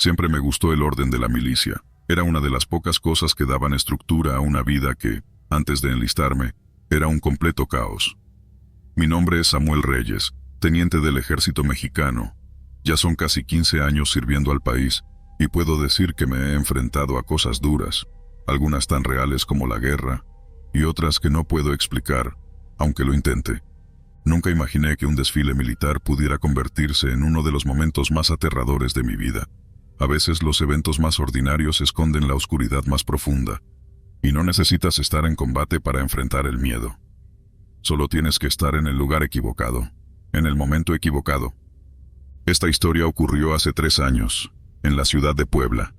Siempre me gustó el orden de la milicia. Era una de las pocas cosas que daban estructura a una vida que, antes de enlistarme, era un completo caos. Mi nombre es Samuel Reyes, teniente del ejército mexicano. Ya son casi 15 años sirviendo al país, y puedo decir que me he enfrentado a cosas duras, algunas tan reales como la guerra, y otras que no puedo explicar, aunque lo intente. Nunca imaginé que un desfile militar pudiera convertirse en uno de los momentos más aterradores de mi vida. A veces los eventos más ordinarios esconden la oscuridad más profunda, y no necesitas estar en combate para enfrentar el miedo. Solo tienes que estar en el lugar equivocado, en el momento equivocado. Esta historia ocurrió hace 3 años, en la ciudad de Puebla.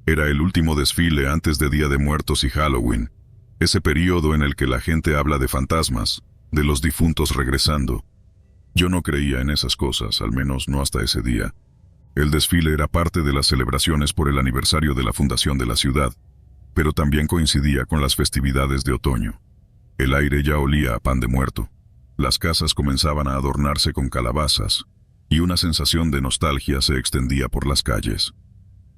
Era el último desfile antes de Día de Muertos y Halloween, ese período en el que la gente habla de fantasmas, de los difuntos regresando. Yo no creía en esas cosas, al menos no hasta ese día. El desfile era parte de las celebraciones por el aniversario de la fundación de la ciudad, pero también coincidía con las festividades de otoño. El aire ya olía a pan de muerto. Las casas comenzaban a adornarse con calabazas, y una sensación de nostalgia se extendía por las calles.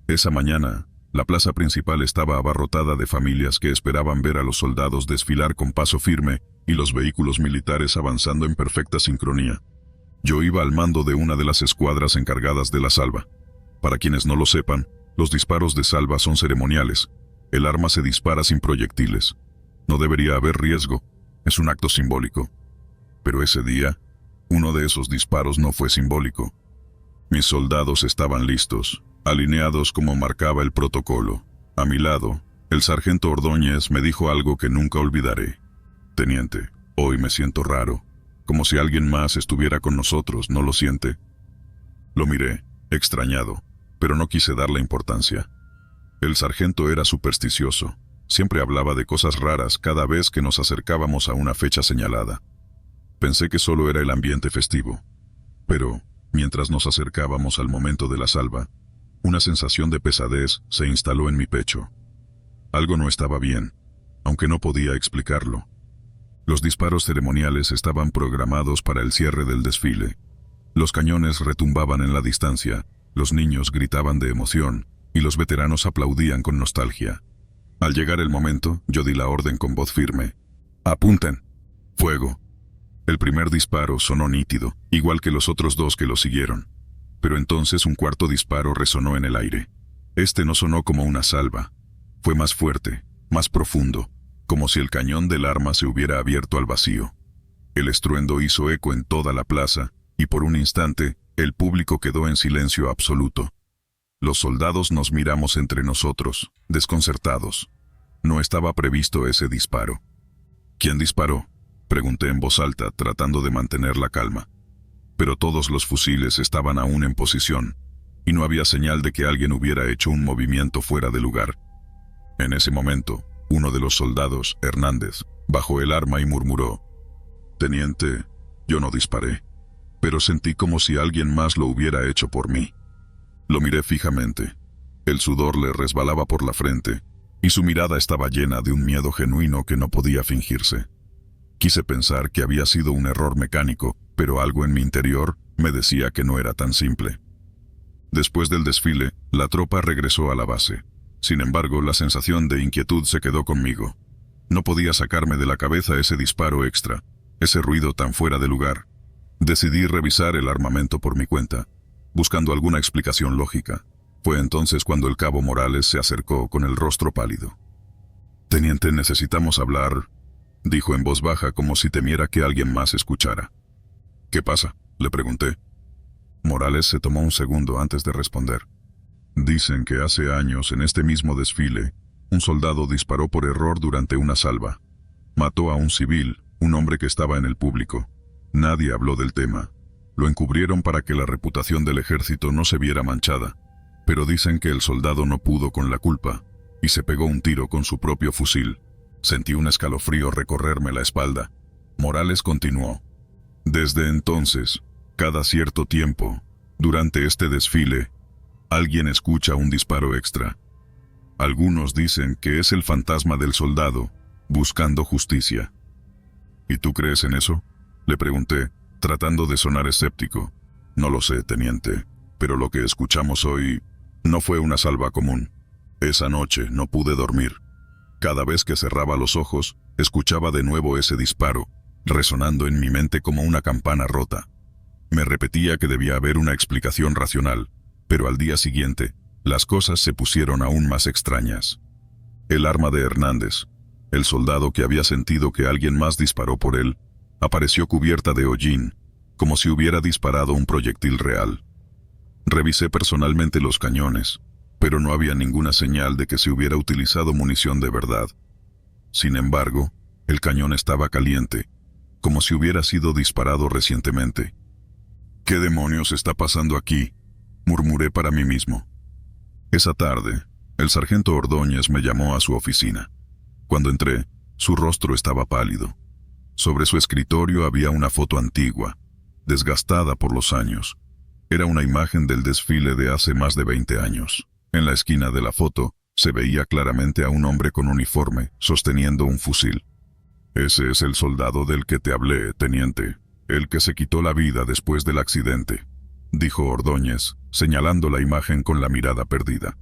Esa mañana, la plaza principal estaba abarrotada de familias que esperaban ver a los soldados desfilar con paso firme y los vehículos militares avanzando en perfecta sincronía. Yo iba al mando de una de las escuadras encargadas de la salva. Para quienes no lo sepan, los disparos de salva son ceremoniales. El arma se dispara sin proyectiles. No debería haber riesgo, es un acto simbólico. Pero ese día, uno de esos disparos no fue simbólico. Mis soldados estaban listos, alineados como marcaba el protocolo. A mi lado, el sargento Ordóñez me dijo algo que nunca olvidaré. Teniente, hoy me siento raro, como si alguien más estuviera con nosotros, ¿no lo siente? Lo miré, extrañado, pero no quise darle importancia. El sargento era supersticioso, siempre hablaba de cosas raras cada vez que nos acercábamos a una fecha señalada. Pensé que solo era el ambiente festivo, pero, mientras nos acercábamos al momento de la salva, una sensación de pesadez se instaló en mi pecho. Algo no estaba bien, aunque no podía explicarlo. Los disparos ceremoniales estaban programados para el cierre del desfile. Los cañones retumbaban en la distancia, los niños gritaban de emoción, y los veteranos aplaudían con nostalgia. Al llegar el momento, yo di la orden con voz firme. ¡Apunten! ¡Fuego! El primer disparo sonó nítido, igual que los otros 2 que lo siguieron. Pero entonces un cuarto disparo resonó en el aire. Este no sonó como una salva. Fue más fuerte, más profundo, como si el cañón del arma se hubiera abierto al vacío. El estruendo hizo eco en toda la plaza, y por un instante, el público quedó en silencio absoluto. Los soldados nos miramos entre nosotros, desconcertados. No estaba previsto ese disparo. ¿Quién disparó?, pregunté en voz alta, tratando de mantener la calma. Pero todos los fusiles estaban aún en posición, y no había señal de que alguien hubiera hecho un movimiento fuera de lugar. En ese momento, uno de los soldados, Hernández, bajó el arma y murmuró: «Teniente, yo no disparé, pero sentí como si alguien más lo hubiera hecho por mí». Lo miré fijamente. El sudor le resbalaba por la frente, y su mirada estaba llena de un miedo genuino que no podía fingirse. Quise pensar que había sido un error mecánico, pero algo en mi interior me decía que no era tan simple. Después del desfile, la tropa regresó a la base. Sin embargo, la sensación de inquietud se quedó conmigo. No podía sacarme de la cabeza ese disparo extra, ese ruido tan fuera de lugar. Decidí revisar el armamento por mi cuenta, buscando alguna explicación lógica. Fue entonces cuando el cabo Morales se acercó con el rostro pálido. «Teniente, necesitamos hablar», dijo en voz baja como si temiera que alguien más escuchara. «¿Qué pasa?», le pregunté. Morales se tomó un segundo antes de responder. «Dicen que hace años, en este mismo desfile, un soldado disparó por error durante una salva. Mató a un civil, un hombre que estaba en el público. Nadie habló del tema. Lo encubrieron para que la reputación del ejército no se viera manchada. Pero dicen que el soldado no pudo con la culpa, y se pegó un tiro con su propio fusil. Sentí un escalofrío recorrerme la espalda». Morales continuó: «Desde entonces, cada cierto tiempo, durante este desfile, alguien escucha un disparo extra. Algunos dicen que es el fantasma del soldado, buscando justicia». «¿Y tú crees en eso?», le pregunté, tratando de sonar escéptico. «No lo sé, teniente, pero lo que escuchamos hoy No fue una salva común. Esa noche no pude dormir. Cada vez que cerraba los ojos, escuchaba de nuevo ese disparo, resonando en mi mente como una campana rota. Me repetía que debía haber una explicación racional, pero al día siguiente, las cosas se pusieron aún más extrañas. El arma de Hernández, el soldado que había sentido que alguien más disparó por él, apareció cubierta de hollín, como si hubiera disparado un proyectil real. Revisé personalmente los cañones, pero no había ninguna señal de que se hubiera utilizado munición de verdad. Sin embargo, el cañón estaba caliente, como si hubiera sido disparado recientemente. ¿Qué demonios está pasando aquí?, murmuré para mí mismo. Esa tarde, el sargento Ordóñez me llamó a su oficina. Cuando entré, su rostro estaba pálido. Sobre su escritorio había una foto antigua, desgastada por los años. Era una imagen del desfile de hace más de 20 años. En la esquina de la foto, se veía claramente a un hombre con uniforme, sosteniendo un fusil. «Ese es el soldado del que te hablé, teniente, el que se quitó la vida después del accidente», dijo Ordóñez, señalando la imagen con la mirada perdida.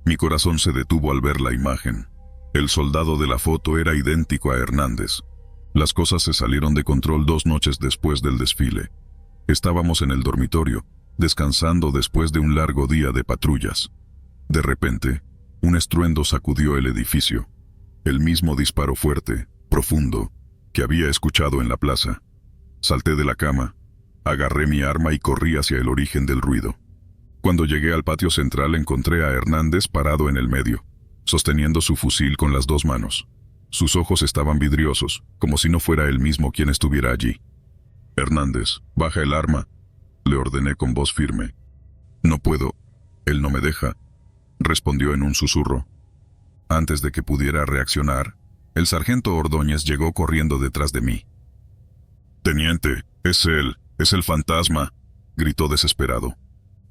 Mi corazón se detuvo al ver la imagen. El soldado de la foto era idéntico a Hernández. Las cosas se salieron de control 2 noches después del desfile. Estábamos en el dormitorio, descansando después de un largo día de patrullas. De repente, un estruendo sacudió el edificio. El mismo disparo fuerte, profundo, que había escuchado en la plaza. Salté de la cama, agarré mi arma y corrí hacia el origen del ruido. Cuando llegué al patio central encontré a Hernández parado en el medio, sosteniendo su fusil con las 2 manos. Sus ojos estaban vidriosos, como si no fuera él mismo quien estuviera allí. «Hernández, baja el arma», le ordené con voz firme. «No puedo. Él no me deja», respondió en un susurro. Antes de que pudiera reaccionar, el sargento Ordóñez llegó corriendo detrás de mí. «Teniente, es él, es el fantasma», gritó desesperado.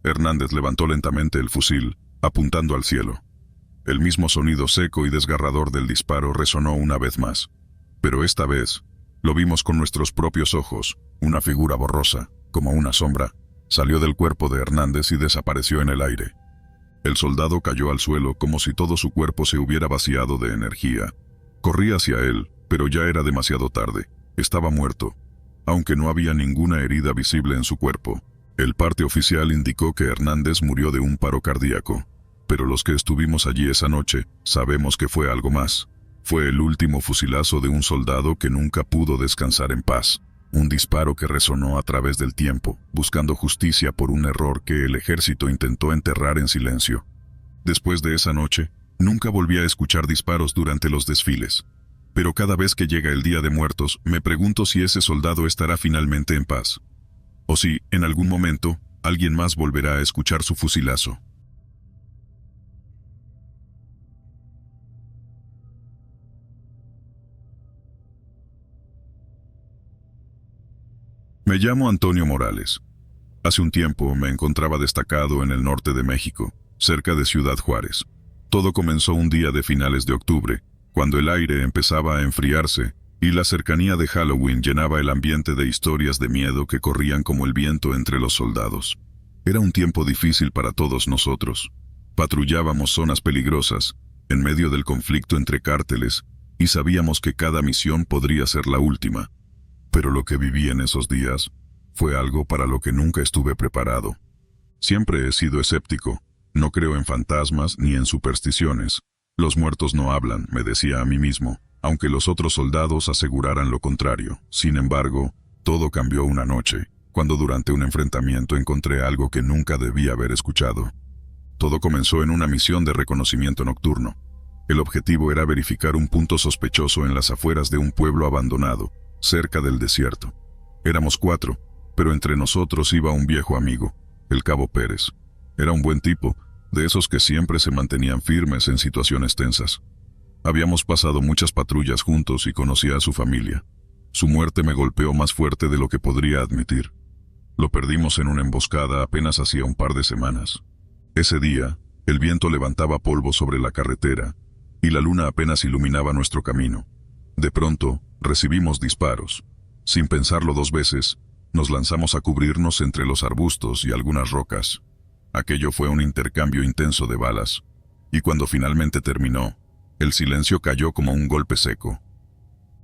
Hernández levantó lentamente el fusil, apuntando al cielo. El mismo sonido seco y desgarrador del disparo resonó una vez más. Pero esta vez, lo vimos con nuestros propios ojos. Una figura borrosa, como una sombra, salió del cuerpo de Hernández y desapareció en el aire. El soldado cayó al suelo como si todo su cuerpo se hubiera vaciado de energía. Corrí hacia él, pero ya era demasiado tarde. Estaba muerto, aunque no había ninguna herida visible en su cuerpo. El parte oficial indicó que Hernández murió de un paro cardíaco, pero los que estuvimos allí esa noche sabemos que fue algo más. Fue el último fusilazo de un soldado que nunca pudo descansar en paz. Un disparo que resonó a través del tiempo, buscando justicia por un error que el ejército intentó enterrar en silencio. Después de esa noche, nunca volví a escuchar disparos durante los desfiles. Pero cada vez que llega el Día de Muertos, me pregunto si ese soldado estará finalmente en paz. O si, en algún momento, alguien más volverá a escuchar su fusilazo. Me llamo Antonio Morales. Hace un tiempo me encontraba destacado en el norte de México, cerca de Ciudad Juárez. Todo comenzó un día de finales de octubre, cuando el aire empezaba a enfriarse y la cercanía de Halloween llenaba el ambiente de historias de miedo que corrían como el viento entre los soldados. Era un tiempo difícil para todos nosotros. Patrullábamos zonas peligrosas, en medio del conflicto entre cárteles, y sabíamos que cada misión podría ser la última. Pero lo que viví en esos días fue algo para lo que nunca estuve preparado. Siempre he sido escéptico, no creo en fantasmas ni en supersticiones. Los muertos no hablan, me decía a mí mismo, aunque los otros soldados aseguraran lo contrario. Sin embargo, todo cambió una noche, cuando durante un enfrentamiento encontré algo que nunca debía haber escuchado. Todo comenzó en una misión de reconocimiento nocturno. El objetivo era verificar un punto sospechoso en las afueras de un pueblo abandonado, cerca del desierto. Éramos 4, pero entre nosotros iba un viejo amigo, el cabo Pérez. Era un buen tipo, de esos que siempre se mantenían firmes en situaciones tensas. Habíamos pasado muchas patrullas juntos y conocía a su familia. Su muerte me golpeó más fuerte de lo que podría admitir. Lo perdimos en una emboscada apenas hacía un par de semanas. Ese día, el viento levantaba polvo sobre la carretera y la luna apenas iluminaba nuestro camino. De pronto, recibimos disparos. Sin pensarlo 2 veces, nos lanzamos a cubrirnos entre los arbustos y algunas rocas. Aquello fue un intercambio intenso de balas, y cuando finalmente terminó, el silencio cayó como un golpe seco.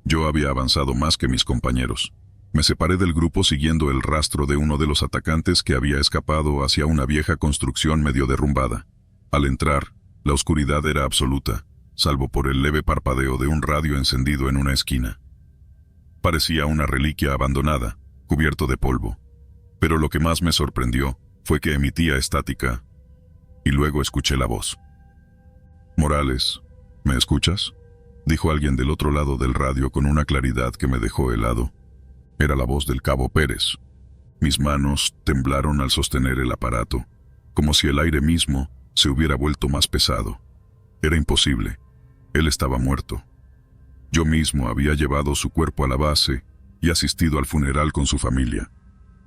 Yo había avanzado más que mis compañeros. Me separé del grupo siguiendo el rastro de uno de los atacantes que había escapado hacia una vieja construcción medio derrumbada. Al entrar, la oscuridad era absoluta, salvo por el leve parpadeo de un radio encendido en una esquina. Parecía una reliquia abandonada, cubierto de polvo. Pero lo que más me sorprendió fue que emitía estática, y luego escuché la voz. «Morales, ¿me escuchas?», dijo alguien del otro lado del radio con una claridad que me dejó helado. Era la voz del cabo Pérez. Mis manos temblaron al sostener el aparato, como si el aire mismo se hubiera vuelto más pesado. Era imposible. Él estaba muerto. Yo mismo había llevado su cuerpo a la base y asistido al funeral con su familia.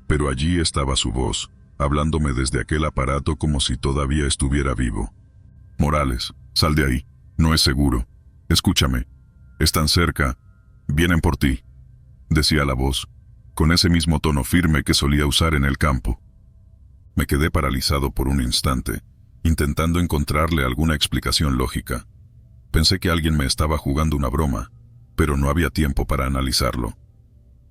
Pero allí estaba su voz, hablándome desde aquel aparato como si todavía estuviera vivo. «Morales, sal de ahí. No es seguro. Escúchame. Están cerca. Vienen por ti», decía la voz, con ese mismo tono firme que solía usar en el campo. Me quedé paralizado por un instante, intentando encontrarle alguna explicación lógica. Pensé que alguien me estaba jugando una broma, pero no había tiempo para analizarlo.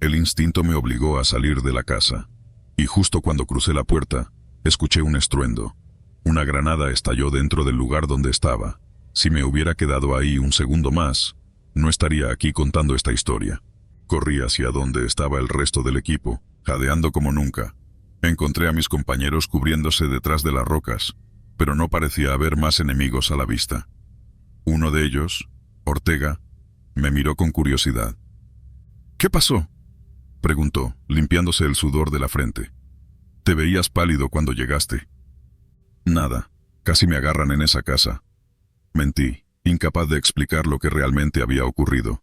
El instinto me obligó a salir de la casa, y justo cuando crucé la puerta, escuché un estruendo. Una granada estalló dentro del lugar donde estaba. Si me hubiera quedado ahí un segundo más, no estaría aquí contando esta historia. Corrí hacia donde estaba el resto del equipo, jadeando como nunca. Encontré a mis compañeros cubriéndose detrás de las rocas, pero no parecía haber más enemigos a la vista. Uno de ellos, Ortega, me miró con curiosidad. «¿Qué pasó?», preguntó, limpiándose el sudor de la frente. «Te veías pálido cuando llegaste». «Nada, casi me agarran en esa casa». Mentí, incapaz de explicar lo que realmente había ocurrido.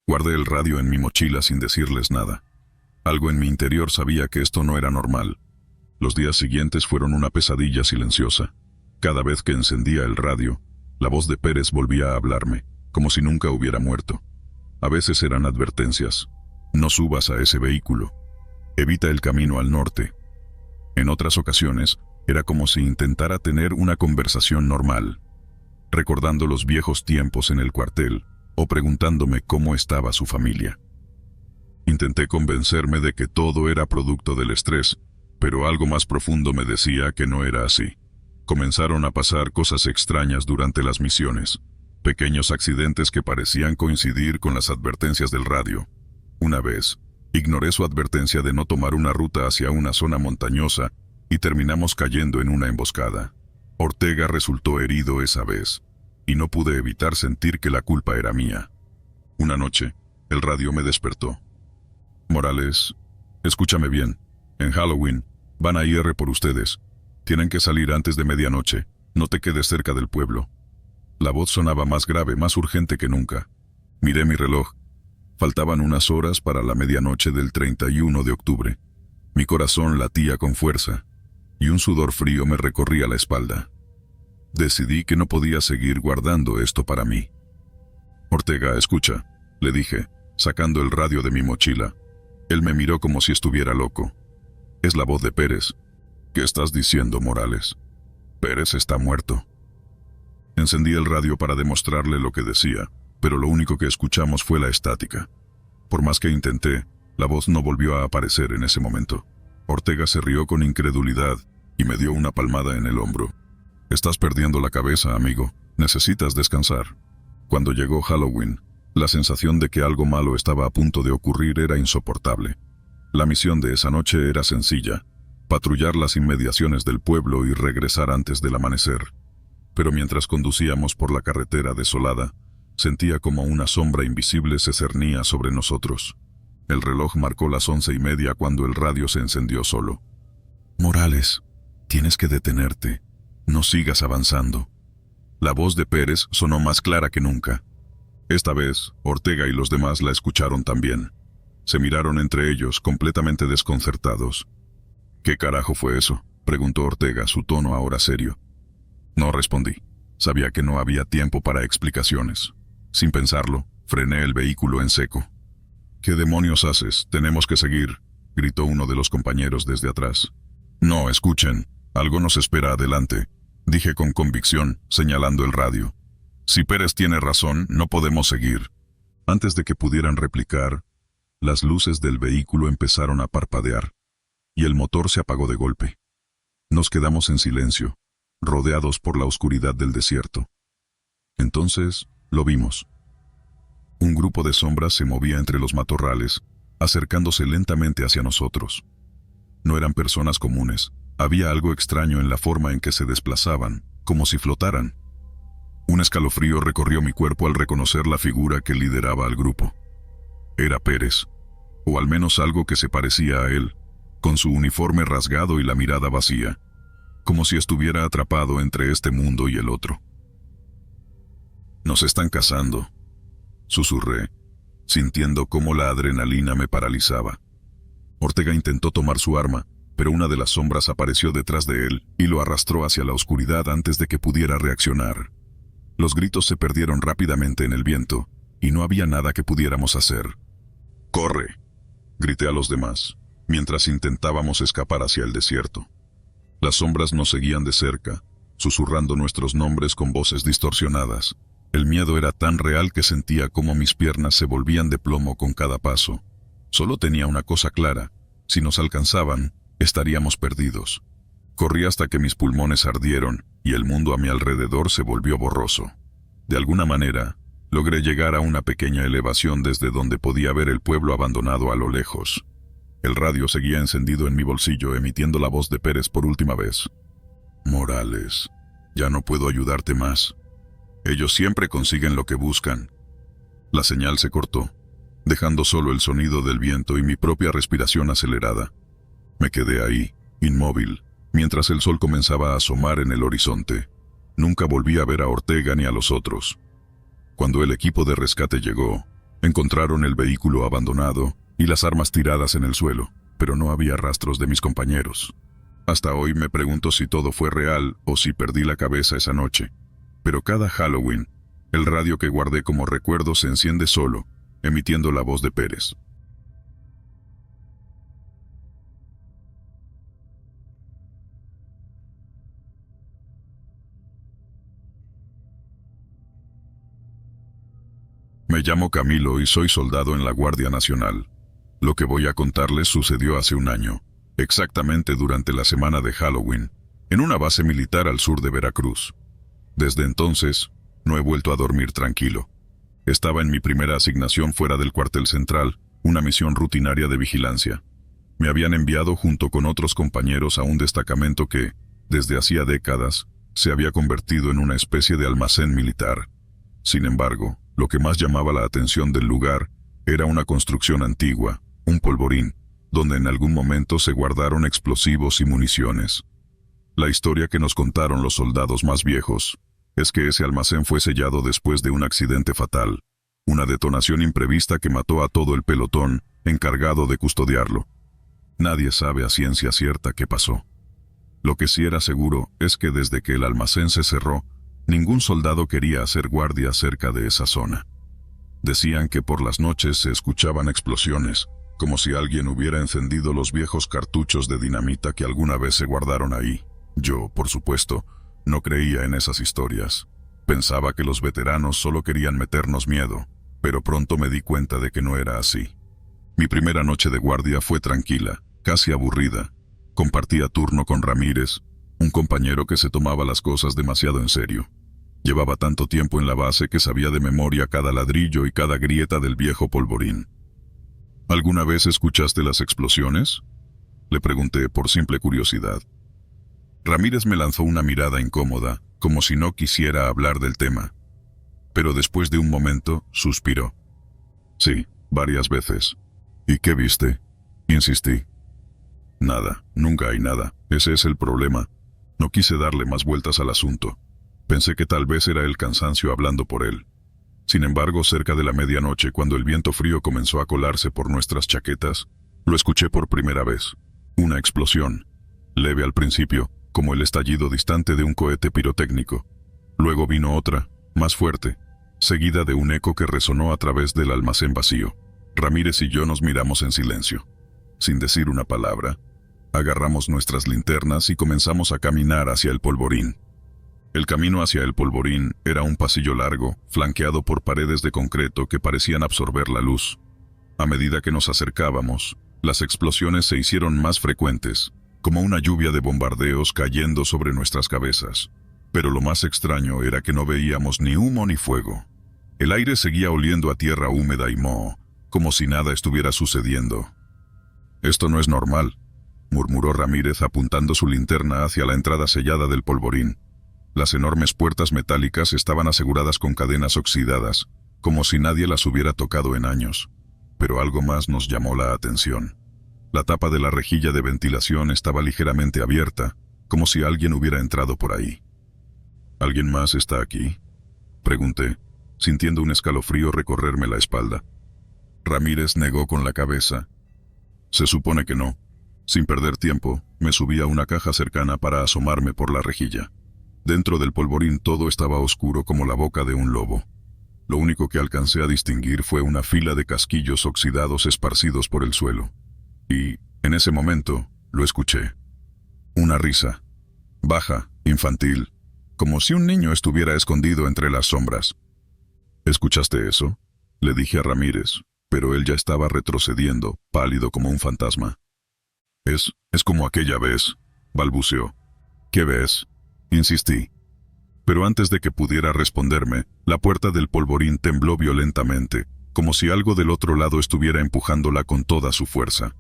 Guardé el radio en mi mochila sin decirles nada. Algo en mi interior sabía que esto no era normal. Los días siguientes fueron una pesadilla silenciosa. Cada vez que encendía el radio, la voz de Pérez volvía a hablarme, como si nunca hubiera muerto. A veces eran advertencias. «No subas a ese vehículo. Evita el camino al norte». En otras ocasiones, era como si intentara tener una conversación normal, recordando los viejos tiempos en el cuartel o preguntándome cómo estaba su familia. Intenté convencerme de que todo era producto del estrés, pero algo más profundo me decía que no era así. Comenzaron a pasar cosas extrañas durante las misiones, pequeños accidentes que parecían coincidir con las advertencias del radio. Una vez, ignoré su advertencia de no tomar una ruta hacia una zona montañosa y terminamos cayendo en una emboscada. Ortega resultó herido esa vez, y no pude evitar sentir que la culpa era mía. Una noche, el radio me despertó. «Morales, escúchame bien. En Halloween, van a ir por ustedes. Tienen que salir antes de medianoche. No te quedes cerca del pueblo». La voz sonaba más grave, más urgente que nunca. Miré mi reloj. Faltaban unas horas para la medianoche del 31 de octubre. Mi corazón latía con fuerza, y un sudor frío me recorría la espalda. Decidí que no podía seguir guardando esto para mí. «Ortega, escucha», le dije, sacando el radio de mi mochila. Él me miró como si estuviera loco. «Es la voz de Pérez». «¿Qué estás diciendo, Morales? Pérez está muerto». Encendí el radio para demostrarle lo que decía, pero lo único que escuchamos fue la estática. Por más que intenté, la voz no volvió a aparecer en ese momento. Ortega se rió con incredulidad y me dio una palmada en el hombro. «Estás perdiendo la cabeza, amigo. Necesitas descansar». Cuando llegó Halloween, la sensación de que algo malo estaba a punto de ocurrir era insoportable. La misión de esa noche era sencilla: patrullar las inmediaciones del pueblo y regresar antes del amanecer. Pero mientras conducíamos por la carretera desolada, sentía como una sombra invisible se cernía sobre nosotros. El reloj marcó las 11:30 cuando el radio se encendió solo. «Morales, tienes que detenerte. No sigas avanzando». La voz de Pérez sonó más clara que nunca. Esta vez, Ortega y los demás la escucharon también. Se miraron entre ellos, completamente desconcertados. «¿Qué carajo fue eso?», preguntó Ortega, su tono ahora serio. No respondí. Sabía que no había tiempo para explicaciones. Sin pensarlo, frené el vehículo en seco. «¿Qué demonios haces? Tenemos que seguir», gritó uno de los compañeros desde atrás. «No, escuchen», Algo nos espera adelante, dije con convicción, señalando el radio. Si Pérez tiene razón, no podemos seguir. Antes de que pudieran replicar, las luces del vehículo empezaron a parpadear, y el motor se apagó de golpe. Nos quedamos en silencio, rodeados por la oscuridad del desierto. Entonces, lo vimos. Un grupo de sombras se movía entre los matorrales, acercándose lentamente hacia nosotros. No eran personas comunes, había algo extraño en la forma en que se desplazaban, como si flotaran. Un escalofrío recorrió mi cuerpo al reconocer la figura que lideraba al grupo. Era Pérez, o al menos algo que se parecía a él, con su uniforme rasgado y la mirada vacía, como si estuviera atrapado entre este mundo y el otro. «Nos están cazando», susurré, sintiendo cómo la adrenalina me paralizaba. Ortega intentó tomar su arma, pero una de las sombras apareció detrás de él y lo arrastró hacia la oscuridad antes de que pudiera reaccionar. Los gritos se perdieron rápidamente en el viento, y no había nada que pudiéramos hacer. «¡Corre!», grité a los demás, mientras intentábamos escapar hacia el desierto. Las sombras nos seguían de cerca, susurrando nuestros nombres con voces distorsionadas. El miedo era tan real que sentía como mis piernas se volvían de plomo con cada paso. Solo tenía una cosa clara: si nos alcanzaban, estaríamos perdidos. Corrí hasta que mis pulmones ardieron y el mundo a mi alrededor se volvió borroso. De alguna manera, logré llegar a una pequeña elevación desde donde podía ver el pueblo abandonado a lo lejos. El radio seguía encendido en mi bolsillo, emitiendo la voz de Pérez por última vez. «Morales, ya no puedo ayudarte más. Ellos siempre consiguen lo que buscan». La señal se cortó, dejando solo el sonido del viento y mi propia respiración acelerada. Me quedé ahí, inmóvil, mientras el sol comenzaba a asomar en el horizonte. Nunca volví a ver a Ortega ni a los otros. Cuando el equipo de rescate llegó, encontraron el vehículo abandonado y las armas tiradas en el suelo, pero no había rastros de mis compañeros. Hasta hoy me pregunto si todo fue real o si perdí la cabeza esa noche. Pero cada Halloween, el radio que guardé como recuerdo se enciende solo, emitiendo la voz de Pérez. Me llamo Camilo y soy soldado en la Guardia Nacional. Lo que voy a contarles sucedió hace un año, exactamente durante la semana de Halloween, en una base militar al sur de Veracruz. Desde entonces, no he vuelto a dormir tranquilo. Estaba en mi primera asignación fuera del cuartel central, una misión rutinaria de vigilancia. Me habían enviado junto con otros compañeros a un destacamento que, desde hacía décadas, se había convertido en una especie de almacén militar. Sin embargo, lo que más llamaba la atención del lugar era una construcción antigua, un polvorín, donde en algún momento se guardaron explosivos y municiones. La historia que nos contaron los soldados más viejos es que ese almacén fue sellado después de un accidente fatal, una detonación imprevista que mató a todo el pelotón encargado de custodiarlo. Nadie sabe a ciencia cierta qué pasó. Lo que sí era seguro es que desde que el almacén se cerró, ningún soldado quería hacer guardia cerca de esa zona. Decían que por las noches se escuchaban explosiones, como si alguien hubiera encendido los viejos cartuchos de dinamita que alguna vez se guardaron ahí. Yo, por supuesto, no creía en esas historias. Pensaba que los veteranos solo querían meternos miedo, pero pronto me di cuenta de que no era así. Mi primera noche de guardia fue tranquila, casi aburrida. Compartía turno con Ramírez, un compañero que se tomaba las cosas demasiado en serio. Llevaba tanto tiempo en la base que sabía de memoria cada ladrillo y cada grieta del viejo polvorín. ¿Alguna vez escuchaste las explosiones?, le pregunté por simple curiosidad. Ramírez me lanzó una mirada incómoda, como si no quisiera hablar del tema. Pero después de un momento, suspiró. Sí, varias veces. ¿Y qué viste?, insistí. Nada, nunca hay nada. Ese es el problema. No quise darle más vueltas al asunto. Pensé que tal vez era el cansancio hablando por él. Sin embargo, cerca de la medianoche, cuando el viento frío comenzó a colarse por nuestras chaquetas, lo escuché por primera vez. Una explosión, leve al principio, como el estallido distante de un cohete pirotécnico. Luego vino otra, más fuerte, seguida de un eco que resonó a través del almacén vacío. Ramírez y yo nos miramos en silencio. Sin decir una palabra, Agarramos nuestras linternas y comenzamos a caminar hacia el polvorín. El camino hacia el polvorín era un pasillo largo, flanqueado por paredes de concreto que parecían absorber la luz. A medida que nos acercábamos, las explosiones se hicieron más frecuentes, como una lluvia de bombardeos cayendo sobre nuestras cabezas. Pero lo más extraño era que no veíamos ni humo ni fuego. El aire seguía oliendo a tierra húmeda y moho, como si nada estuviera sucediendo. «Esto no es normal», murmuró Ramírez apuntando su linterna hacia la entrada sellada del polvorín. Las enormes puertas metálicas estaban aseguradas con cadenas oxidadas, como si nadie las hubiera tocado en años. Pero algo más nos llamó la atención. La tapa de la rejilla de ventilación estaba ligeramente abierta, como si alguien hubiera entrado por ahí. «¿Alguien más está aquí?», pregunté, sintiendo un escalofrío recorrerme la espalda. Ramírez negó con la cabeza. «Se supone que no». Sin perder tiempo, me subí a una caja cercana para asomarme por la rejilla. Dentro del polvorín todo estaba oscuro como la boca de un lobo. Lo único que alcancé a distinguir fue una fila de casquillos oxidados esparcidos por el suelo. Y, en ese momento, lo escuché. Una risa. Baja, infantil, como si un niño estuviera escondido entre las sombras. «¿Escuchaste eso?», le dije a Ramírez, pero él ya estaba retrocediendo, pálido como un fantasma. Es como aquella vez», balbuceó. «¿Qué ves?», insistí. Pero antes de que pudiera responderme, la puerta del polvorín tembló violentamente, como si algo del otro lado estuviera empujándola con toda su fuerza.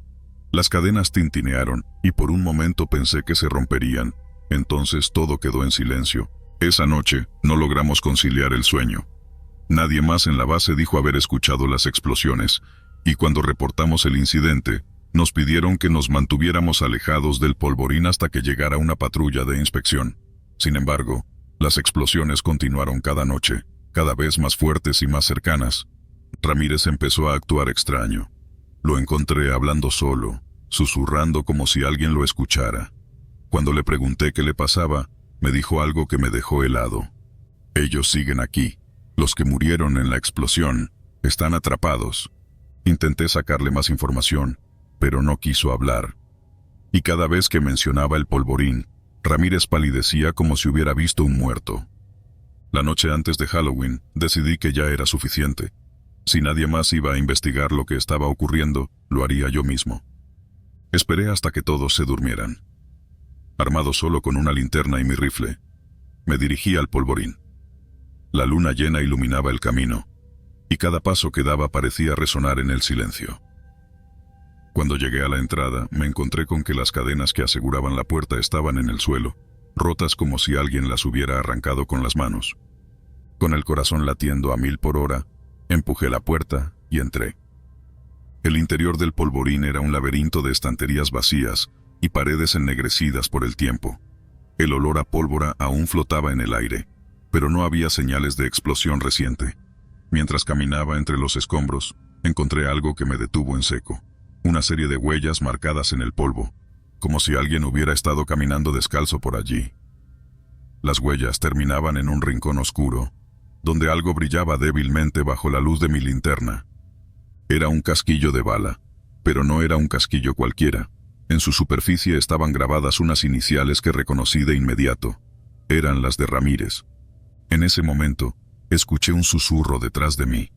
Las cadenas tintinearon, y por un momento pensé que se romperían. Entonces todo quedó en silencio. Esa noche no logramos conciliar el sueño. Nadie más en la base dijo haber escuchado las explosiones, y cuando reportamos el incidente, nos pidieron que nos mantuviéramos alejados del polvorín hasta que llegara una patrulla de inspección. Sin embargo, las explosiones continuaron cada noche, cada vez más fuertes y más cercanas. Ramírez empezó a actuar extraño. Lo encontré hablando solo, susurrando como si alguien lo escuchara. Cuando le pregunté qué le pasaba, me dijo algo que me dejó helado. «Ellos siguen aquí. Los que murieron en la explosión están atrapados». Intenté sacarle más información, pero no quiso hablar. Y cada vez que mencionaba el polvorín, Ramírez palidecía como si hubiera visto un muerto. La noche antes de Halloween, decidí que ya era suficiente. Si nadie más iba a investigar lo que estaba ocurriendo, lo haría yo mismo. Esperé hasta que todos se durmieran. Armado solo con una linterna y mi rifle, me dirigí al polvorín. La luna llena iluminaba el camino, y cada paso que daba parecía resonar en el silencio. Cuando llegué a la entrada, me encontré con que las cadenas que aseguraban la puerta estaban en el suelo, rotas como si alguien las hubiera arrancado con las manos. Con el corazón latiendo a 1000 por hora, empujé la puerta y entré. El interior del polvorín era un laberinto de estanterías vacías y paredes ennegrecidas por el tiempo. El olor a pólvora aún flotaba en el aire, pero no había señales de explosión reciente. Mientras caminaba entre los escombros, encontré algo que me detuvo en seco. Una serie de huellas marcadas en el polvo, como si alguien hubiera estado caminando descalzo por allí. Las huellas terminaban en un rincón oscuro, donde algo brillaba débilmente bajo la luz de mi linterna. Era un casquillo de bala, pero no era un casquillo cualquiera. En su superficie estaban grabadas unas iniciales que reconocí de inmediato. Eran las de Ramírez. En ese momento, escuché un susurro detrás de mí.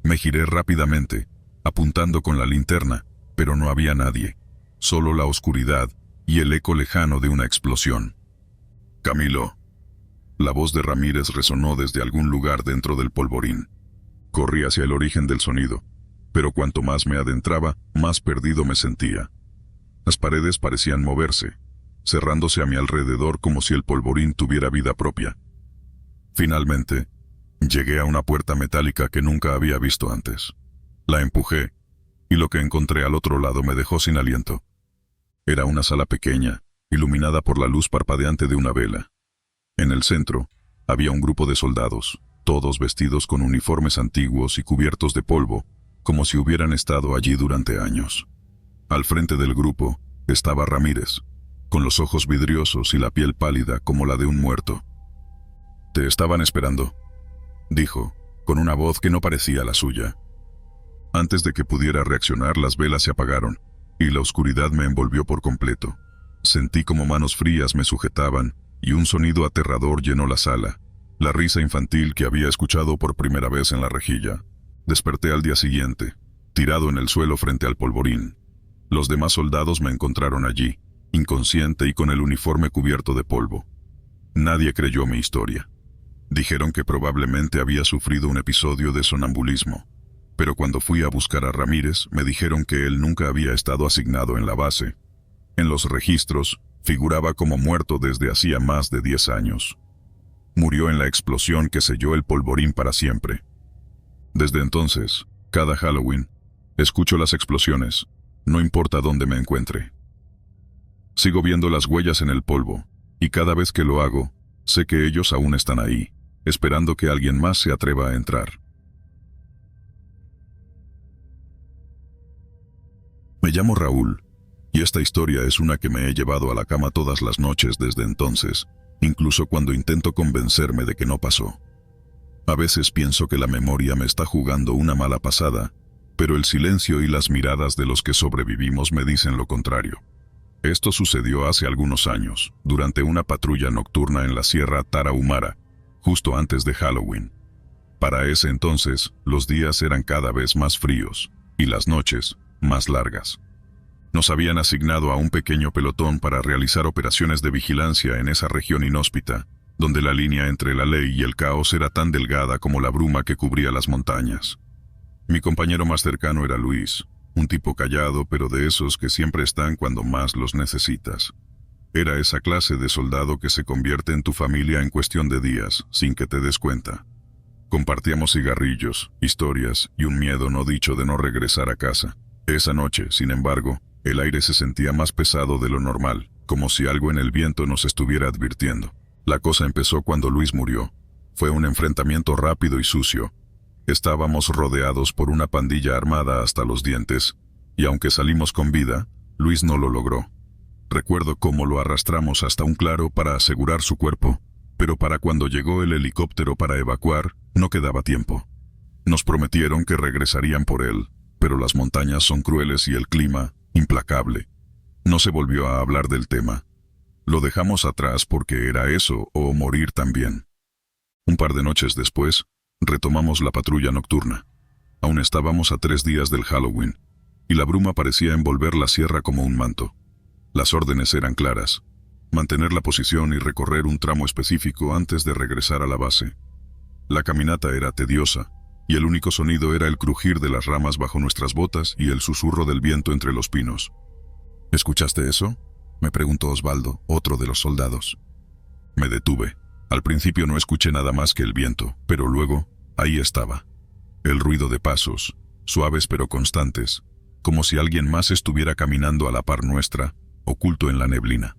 Me giré rápidamente, apuntando con la linterna, pero no había nadie, solo la oscuridad y el eco lejano de una explosión. «Camilo». La voz de Ramírez resonó desde algún lugar dentro del polvorín. Corrí hacia el origen del sonido, pero cuanto más me adentraba, más perdido me sentía. Las paredes parecían moverse, cerrándose a mi alrededor como si el polvorín tuviera vida propia. Finalmente, llegué a una puerta metálica que nunca había visto antes. La empujé, y lo que encontré al otro lado me dejó sin aliento. Era una sala pequeña, iluminada por la luz parpadeante de una vela. En el centro, había un grupo de soldados, todos vestidos con uniformes antiguos y cubiertos de polvo, como si hubieran estado allí durante años. Al frente del grupo estaba Ramírez, con los ojos vidriosos y la piel pálida como la de un muerto. «Te estaban esperando», dijo, con una voz que no parecía la suya. Antes de que pudiera reaccionar, las velas se apagaron, y la oscuridad me envolvió por completo. Sentí como manos frías me sujetaban, y un sonido aterrador llenó la sala, la risa infantil que había escuchado por primera vez en la rejilla. Desperté al día siguiente, tirado en el suelo frente al polvorín. Los demás soldados me encontraron allí, inconsciente y con el uniforme cubierto de polvo. Nadie creyó mi historia. Dijeron que probablemente había sufrido un episodio de sonambulismo, pero cuando fui a buscar a Ramírez me dijeron que él nunca había estado asignado en la base. En los registros, figuraba como muerto desde hacía más de 10 años. Murió en la explosión que selló el polvorín para siempre. Desde entonces, cada Halloween, escucho las explosiones, no importa dónde me encuentre. Sigo viendo las huellas en el polvo, y cada vez que lo hago, sé que ellos aún están ahí, esperando que alguien más se atreva a entrar. Me llamo Raúl, y esta historia es una que me he llevado a la cama todas las noches desde entonces, incluso cuando intento convencerme de que no pasó. A veces pienso que la memoria me está jugando una mala pasada, pero el silencio y las miradas de los que sobrevivimos me dicen lo contrario. Esto sucedió hace algunos años, durante una patrulla nocturna en la Sierra Tarahumara, justo antes de Halloween. Para ese entonces, los días eran cada vez más fríos, y las noches, más largas. Nos habían asignado a un pequeño pelotón para realizar operaciones de vigilancia en esa región inhóspita, donde la línea entre la ley y el caos era tan delgada como la bruma que cubría las montañas. Mi compañero más cercano era Luis, un tipo callado pero de esos que siempre están cuando más los necesitas. Era esa clase de soldado que se convierte en tu familia en cuestión de días, sin que te des cuenta. Compartíamos cigarrillos, historias y un miedo no dicho de no regresar a casa. Esa noche, sin embargo, el aire se sentía más pesado de lo normal, como si algo en el viento nos estuviera advirtiendo. La cosa empezó cuando Luis murió. Fue un enfrentamiento rápido y sucio. Estábamos rodeados por una pandilla armada hasta los dientes, y aunque salimos con vida, Luis no lo logró. Recuerdo cómo lo arrastramos hasta un claro para asegurar su cuerpo, pero para cuando llegó el helicóptero para evacuar, no quedaba tiempo. Nos prometieron que regresarían por él, pero las montañas son crueles y el clima, implacable. No se volvió a hablar del tema. Lo dejamos atrás porque era eso o morir también. Un par de noches después, retomamos la patrulla nocturna. Aún estábamos a 3 días del Halloween, y la bruma parecía envolver la sierra como un manto. Las órdenes eran claras: mantener la posición y recorrer un tramo específico antes de regresar a la base. La caminata era tediosa, y el único sonido era el crujir de las ramas bajo nuestras botas y el susurro del viento entre los pinos. ¿Escuchaste eso?, me preguntó Osvaldo, otro de los soldados. Me detuve. Al principio no escuché nada más que el viento, pero luego, ahí estaba. El ruido de pasos, suaves pero constantes, como si alguien más estuviera caminando a la par nuestra, oculto en la neblina.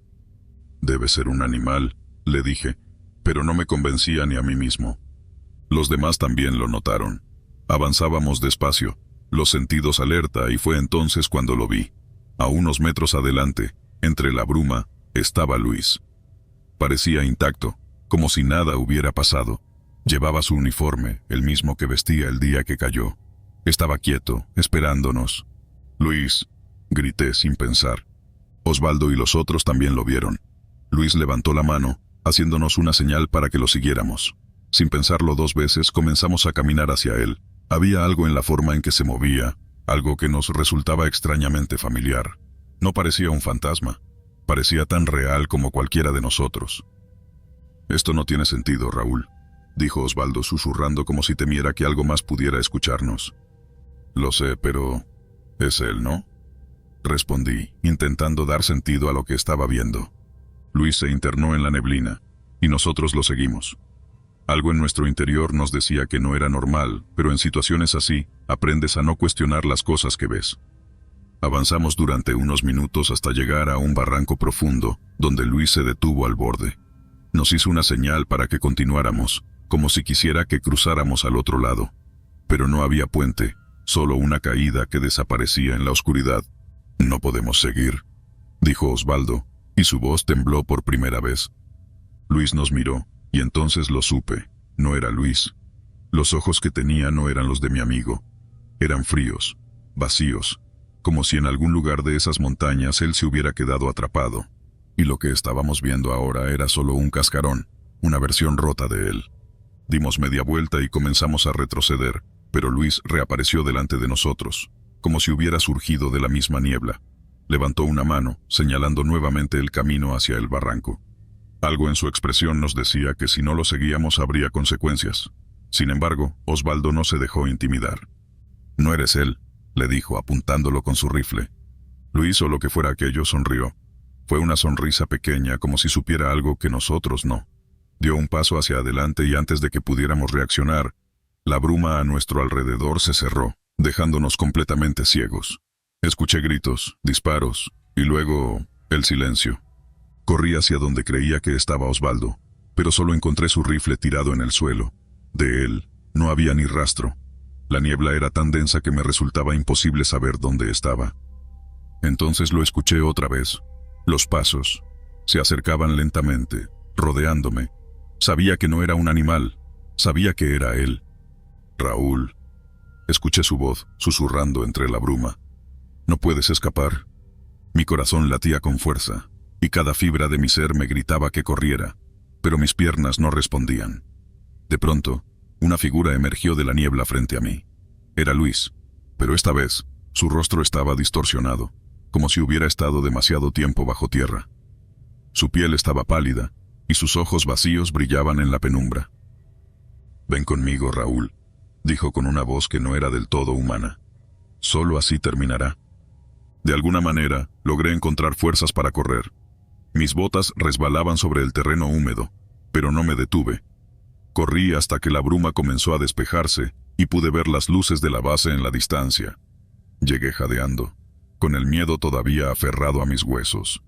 Debe ser un animal, le dije, pero no me convencía ni a mí mismo. Los demás también lo notaron. Avanzábamos despacio, los sentidos alerta, y fue entonces cuando lo vi. A unos metros adelante, entre la bruma, estaba Luis. Parecía intacto, como si nada hubiera pasado. Llevaba su uniforme, el mismo que vestía el día que cayó. Estaba quieto, esperándonos. «Luis», grité sin pensar. Osvaldo y los otros también lo vieron. Luis levantó la mano, haciéndonos una señal para que lo siguiéramos. Sin pensarlo 2 veces, comenzamos a caminar hacia él. Había algo en la forma en que se movía, algo que nos resultaba extrañamente familiar. No parecía un fantasma, parecía tan real como cualquiera de nosotros. «Esto no tiene sentido, Raúl», dijo Osvaldo susurrando como si temiera que algo más pudiera escucharnos. «Lo sé, pero es él, ¿no?», respondí, intentando dar sentido a lo que estaba viendo. Luis se internó en la neblina, y nosotros lo seguimos. Algo en nuestro interior nos decía que no era normal, pero en situaciones así, aprendes a no cuestionar las cosas que ves. Avanzamos durante unos minutos hasta llegar a un barranco profundo, donde Luis se detuvo al borde. Nos hizo una señal para que continuáramos, como si quisiera que cruzáramos al otro lado. Pero no había puente, solo una caída que desaparecía en la oscuridad. «No podemos seguir», dijo Osvaldo, y su voz tembló por primera vez. Luis nos miró, y entonces lo supe: no era Luis. Los ojos que tenía no eran los de mi amigo. Eran fríos, vacíos. como si en algún lugar de esas montañas él se hubiera quedado atrapado. Y lo que estábamos viendo ahora era solo un cascarón, una versión rota de él. Dimos media vuelta y comenzamos a retroceder, pero Luis reapareció delante de nosotros, como si hubiera surgido de la misma niebla. Levantó una mano, señalando nuevamente el camino hacia el barranco. Algo en su expresión nos decía que si no lo seguíamos habría consecuencias. Sin embargo, Osvaldo no se dejó intimidar. «No eres él», le dijo, apuntándolo con su rifle. Luis, o lo que fuera aquello, sonrió. Fue una sonrisa pequeña, como si supiera algo que nosotros no. Dio un paso hacia adelante y antes de que pudiéramos reaccionar, la bruma a nuestro alrededor se cerró, dejándonos completamente ciegos. Escuché gritos, disparos, y luego el silencio. Corrí hacia donde creía que estaba Osvaldo, pero solo encontré su rifle tirado en el suelo. De él no había ni rastro. La niebla era tan densa que me resultaba imposible saber dónde estaba. Entonces lo escuché otra vez. Los pasos se acercaban lentamente, rodeándome. Sabía que no era un animal, sabía que era él. «Raúl», escuché su voz, susurrando entre la bruma. «No puedes escapar». Mi corazón latía con fuerza, y cada fibra de mi ser me gritaba que corriera, pero mis piernas no respondían. De pronto, una figura emergió de la niebla frente a mí. Era Luis, pero esta vez, su rostro estaba distorsionado, como si hubiera estado demasiado tiempo bajo tierra. Su piel estaba pálida, y sus ojos vacíos brillaban en la penumbra. «Ven conmigo, Raúl», dijo con una voz que no era del todo humana. «Solo así terminará». De alguna manera, logré encontrar fuerzas para correr. Mis botas resbalaban sobre el terreno húmedo, pero no me detuve. Corrí hasta que la bruma comenzó a despejarse y pude ver las luces de la base en la distancia. Llegué jadeando, con el miedo todavía aferrado a mis huesos.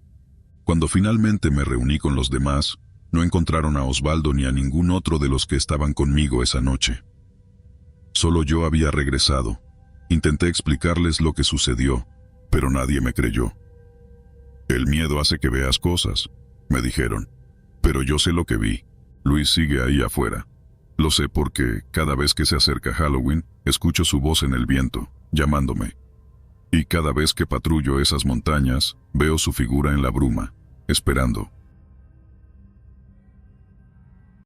Cuando finalmente me reuní con los demás, no encontraron a Osvaldo ni a ningún otro de los que estaban conmigo esa noche. Solo yo había regresado. Intenté explicarles lo que sucedió, pero nadie me creyó. «El miedo hace que veas cosas», me dijeron. «Pero yo sé lo que vi. Luis sigue ahí afuera. Lo sé porque, cada vez que se acerca Halloween, escucho su voz en el viento, llamándome. Y cada vez que patrullo esas montañas, veo su figura en la bruma, esperando».